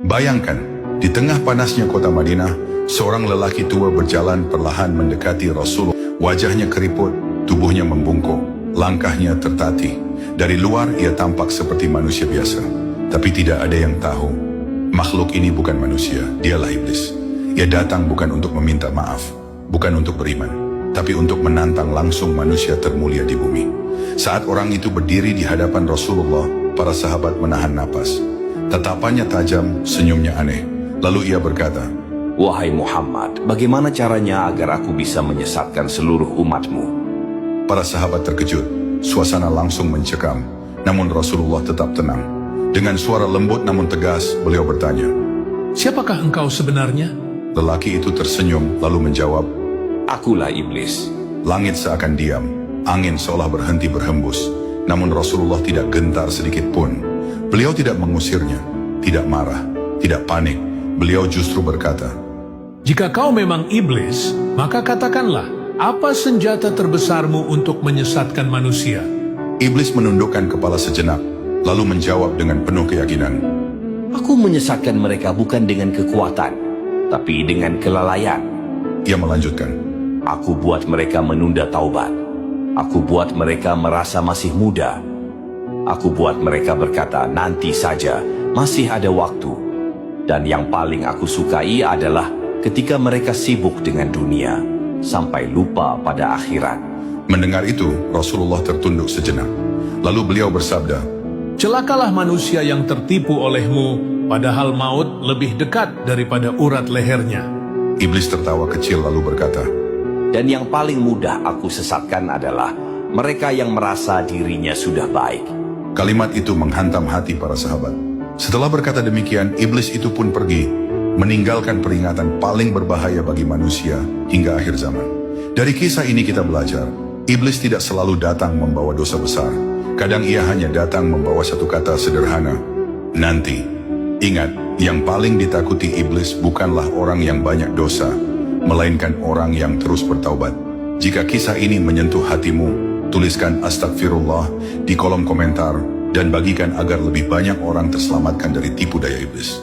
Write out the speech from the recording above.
Bayangkan, di tengah panasnya kota Madinah, seorang lelaki tua berjalan perlahan mendekati Rasulullah. Wajahnya keriput, tubuhnya membungkuk, langkahnya tertatih. Dari luar ia tampak seperti manusia biasa, tapi tidak ada yang tahu makhluk ini bukan manusia, dialah iblis. Ia datang bukan untuk meminta maaf, bukan untuk beriman, tapi untuk menantang langsung manusia termulia di bumi. Saat orang itu berdiri di hadapan Rasulullah, para sahabat menahan napas. Tatapannya tajam, senyumnya aneh. Lalu ia berkata, "Wahai Muhammad, bagaimana caranya agar aku bisa menyesatkan seluruh umatmu?" Para sahabat terkejut, suasana langsung mencekam, namun Rasulullah tetap tenang. Dengan suara lembut namun tegas, beliau bertanya, "Siapakah engkau sebenarnya?" Lelaki itu tersenyum lalu menjawab, "Akulah iblis." Langit seakan diam, angin seolah berhenti berhembus. Namun Rasulullah tidak gentar sedikit pun. Beliau tidak mengusirnya, tidak marah, tidak panik. Beliau justru berkata, "Jika kau memang iblis, maka katakanlah, apa senjata terbesarmu untuk menyesatkan manusia?" Iblis menundukkan kepala sejenak, lalu menjawab dengan penuh keyakinan, "Aku menyesatkan mereka bukan dengan kekuatan, tapi dengan kelalaian." Ia melanjutkan, "Aku buat mereka menunda taubat. Aku buat mereka merasa masih muda. Aku buat mereka berkata, nanti saja, masih ada waktu. Dan yang paling aku sukai adalah ketika mereka sibuk dengan dunia, sampai lupa pada akhirat." Mendengar itu, Rasulullah tertunduk sejenak. Lalu beliau bersabda, "Celakalah manusia yang tertipu olehmu, padahal maut lebih dekat daripada urat lehernya." Iblis tertawa kecil lalu berkata, Dan yang paling mudah aku sesatkan adalah mereka yang merasa dirinya sudah baik. Kalimat itu menghantam hati para sahabat. Setelah berkata demikian, iblis itu pun pergi, meninggalkan peringatan paling berbahaya bagi manusia hingga akhir zaman. Dari kisah ini kita belajar, iblis tidak selalu datang membawa dosa besar. Kadang ia hanya datang membawa satu kata sederhana, nanti. Ingat, yang paling ditakuti iblis bukanlah orang yang banyak dosa, melainkan orang yang terus bertaubat. Jika kisah ini menyentuh hatimu, tuliskan astagfirullah di kolom komentar dan bagikan agar lebih banyak orang terselamatkan dari tipu daya iblis.